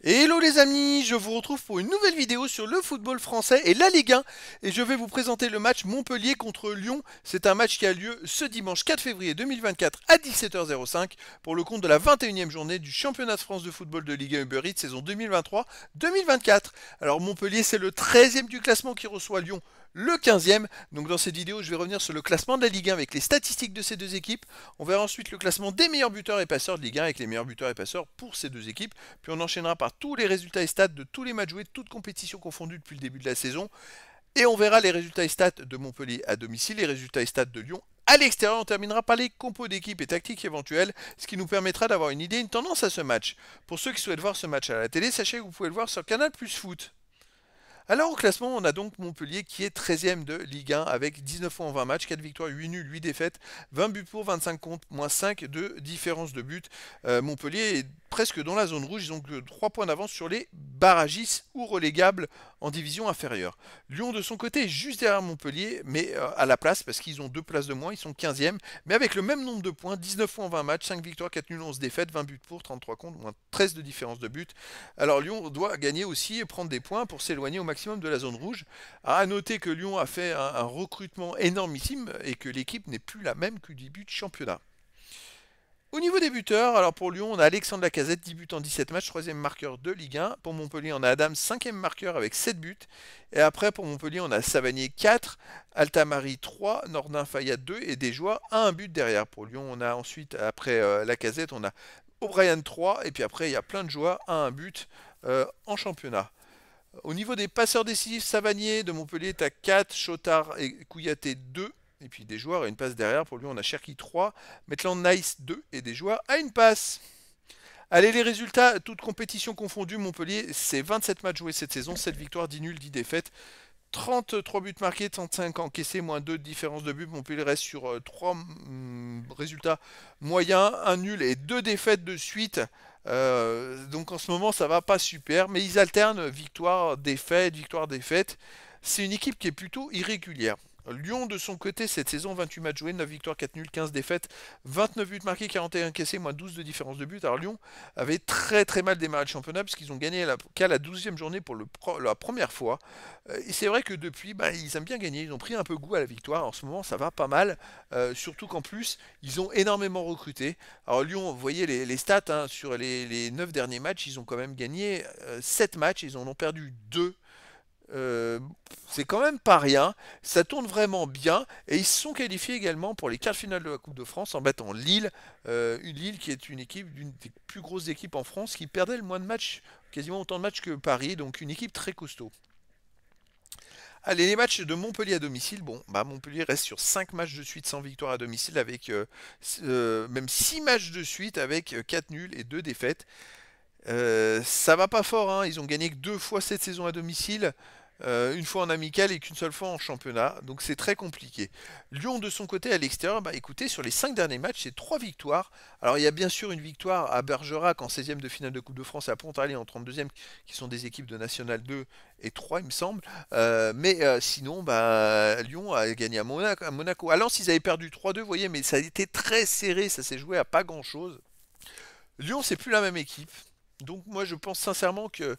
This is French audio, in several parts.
Hello les amis, je vous retrouve pour une nouvelle vidéo sur le football français et la Ligue 1 et je vais vous présenter le match Montpellier contre Lyon. C'est un match qui a lieu ce dimanche 4 février 2024 à 17h05 pour le compte de la 21e journée du championnat de France de football de Ligue 1 Uber Eats saison 2023-2024. Alors Montpellier c'est le 13e du classement qui reçoit Lyon le 15e. Donc dans cette vidéo je vais revenir sur le classement de la Ligue 1 avec les statistiques de ces deux équipes. On verra ensuite le classement des meilleurs buteurs et passeurs de Ligue 1 avec les meilleurs buteurs et passeurs pour ces deux équipes. Puis on enchaînera par tous les résultats et stats de tous les matchs joués, toutes compétitions confondues depuis le début de la saison. Et on verra les résultats et stats de Montpellier à domicile, les résultats et stats de Lyon à l'extérieur. On terminera par les compos d'équipe et tactiques éventuelles, ce qui nous permettra d'avoir une idée, une tendance à ce match. Pour ceux qui souhaitent voir ce match à la télé, sachez que vous pouvez le voir sur Canal Plus Foot. Alors au classement, on a donc Montpellier qui est 13e de Ligue 1 avec 19 points en 20 matchs, 4 victoires, 8 nuls, 8 défaites, 20 buts pour, 25 contre, moins 5 de différence de but. Montpellier est presque dans la zone rouge, ils ont que 3 points d'avance sur les barragistes ou relégables en division inférieure. Lyon de son côté est juste derrière Montpellier, mais à la place parce qu'ils ont 2 places de moins, ils sont 15e, mais avec le même nombre de points, 19 points en 20 matchs, 5 victoires, 4 nuls, 11 défaites, 20 buts pour, 33 contre, moins 13 de différence de but. Alors Lyon doit gagner aussi et prendre des points pour s'éloigner au maximum de la zone rouge. À noter que Lyon a fait un recrutement énormissime et que l'équipe n'est plus la même que du début de championnat. Au niveau des buteurs, alors pour Lyon, on a Alexandre Lacazette, 10 buts en 17 matchs, 3e marqueur de Ligue 1. Pour Montpellier, on a Adam, 5e marqueur avec 7 buts. Et après, pour Montpellier, on a Savanier 4, Altamari 3, Nordin Fayad 2 et Desjoie à un but derrière. Pour Lyon, on a ensuite, après Lacazette, on a O'Brien 3. Et puis après, il y a plein de joueurs à un but en championnat. Au niveau des passeurs décisifs, Savanier de Montpellier est à 4, Chotard et Kouyaté 2. Et puis des joueurs à une passe derrière. Pour lui, on a Cherki 3, Maitland Nice 2 et des joueurs à une passe. Allez, les résultats, toutes compétitions confondues, Montpellier, c'est 27 matchs joués cette saison, 7 victoires, 10 nuls, 10 défaites. 33 buts marqués, 35 encaissés, moins 2 de différence de but. Montpellier reste sur 3 résultats moyens, un nul et 2 défaites de suite. Donc en ce moment, ça va pas super, mais ils alternent victoire, défaite, victoire, défaite. C'est une équipe qui est plutôt irrégulière. Lyon, de son côté, cette saison, 28 matchs joués, 9 victoires, 4 nuls, 15 défaites, 29 buts marqués, 41 encaissés, moins 12 de différence de but. Alors Lyon avait très très mal démarré le championnat puisqu'ils ont gagné qu'à la 12e journée pour la première fois. Et c'est vrai que depuis, ils aiment bien gagner, ils ont pris un peu goût à la victoire. En ce moment, ça va pas mal, surtout qu'en plus, ils ont énormément recruté. Alors Lyon, vous voyez les stats, hein, sur les 9 derniers matchs, ils ont quand même gagné 7 matchs, ils en ont perdu 2. Euh, c'est quand même pas rien, ça tourne vraiment bien et ils se sont qualifiés également pour les quarts de finale de la Coupe de France en battant Lille, Lille qui est une équipe d'une des plus grosses équipes en France qui perdait le moins de matchs, quasiment autant de matchs que Paris, donc une équipe très costaud. Allez, les matchs de Montpellier à domicile, bon, Montpellier reste sur 5 matchs de suite sans victoire à domicile avec même 6 matchs de suite avec 4 nuls et 2 défaites. Ça va pas fort, hein. Ils ont gagné que 2 fois cette saison à domicile, une fois en amical et qu'une seule fois en championnat, donc c'est très compliqué. Lyon de son côté à l'extérieur, écoutez, sur les 5 derniers matchs, c'est 3 victoires. Alors il y a bien sûr une victoire à Bergerac en 16e de finale de Coupe de France et à Pontarlier en 32e, qui sont des équipes de National 2 et 3 il me semble. Mais sinon, Lyon a gagné à Monaco. À Lens, ils avaient perdu 3-2, vous voyez, mais ça a été très serré, ça s'est joué à pas grand-chose. Lyon, c'est plus la même équipe. Donc moi je pense sincèrement que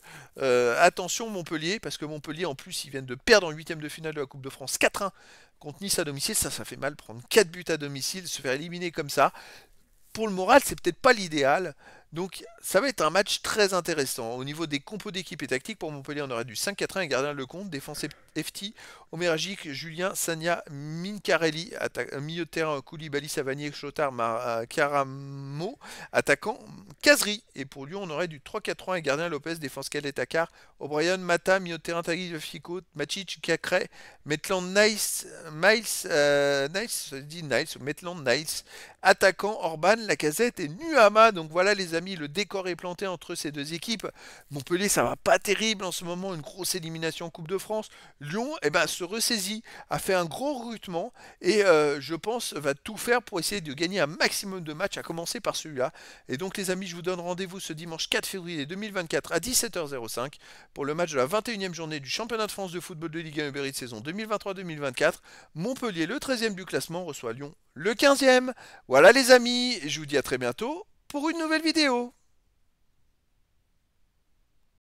attention Montpellier, parce que Montpellier en plus ils viennent de perdre en huitième de finale de la Coupe de France 4-1 contre Nice à domicile, ça fait mal, prendre 4 buts à domicile, se faire éliminer comme ça. Pour le moral, c'est peut-être pas l'idéal. Donc ça va être un match très intéressant. Au niveau des compos d'équipe et tactique, pour Montpellier, on aurait du 5-4-1 et gardien Lecomte, défense FT, Oméragic, Julien, Sagna, Mincarelli, milieu de terrain, Koulibaly, Savanier, Chotard, Caramo, attaquant, Casery. Et pour Lyon, on aurait du 3-4-3 et gardien Lopez, défense Calais-Takar, O'Brien, Mata, milieu de terrain, Tagui, Fico, Macic, Cacré, Maitland Nice, Maitland Nice, attaquant Orban, Lacazette et Nuama. Donc voilà les amis, le décor est planté entre ces deux équipes. Montpellier, ça va pas terrible en ce moment, une grosse élimination en Coupe de France. Lyon, se ressaisit, a fait un gros recrutement et je pense va tout faire pour essayer de gagner un maximum de matchs, à commencer par celui-là. Et donc les amis, je vous donne rendez-vous ce dimanche 4 février 2024 à 17h05 pour le match de la 21e journée du championnat de France de football de Ligue 1 Uber Eats saison 2023-2024. Montpellier, le 13e du classement, reçoit Lyon, le 15e. Voilà les amis, je vous dis à très bientôt pour une nouvelle vidéo.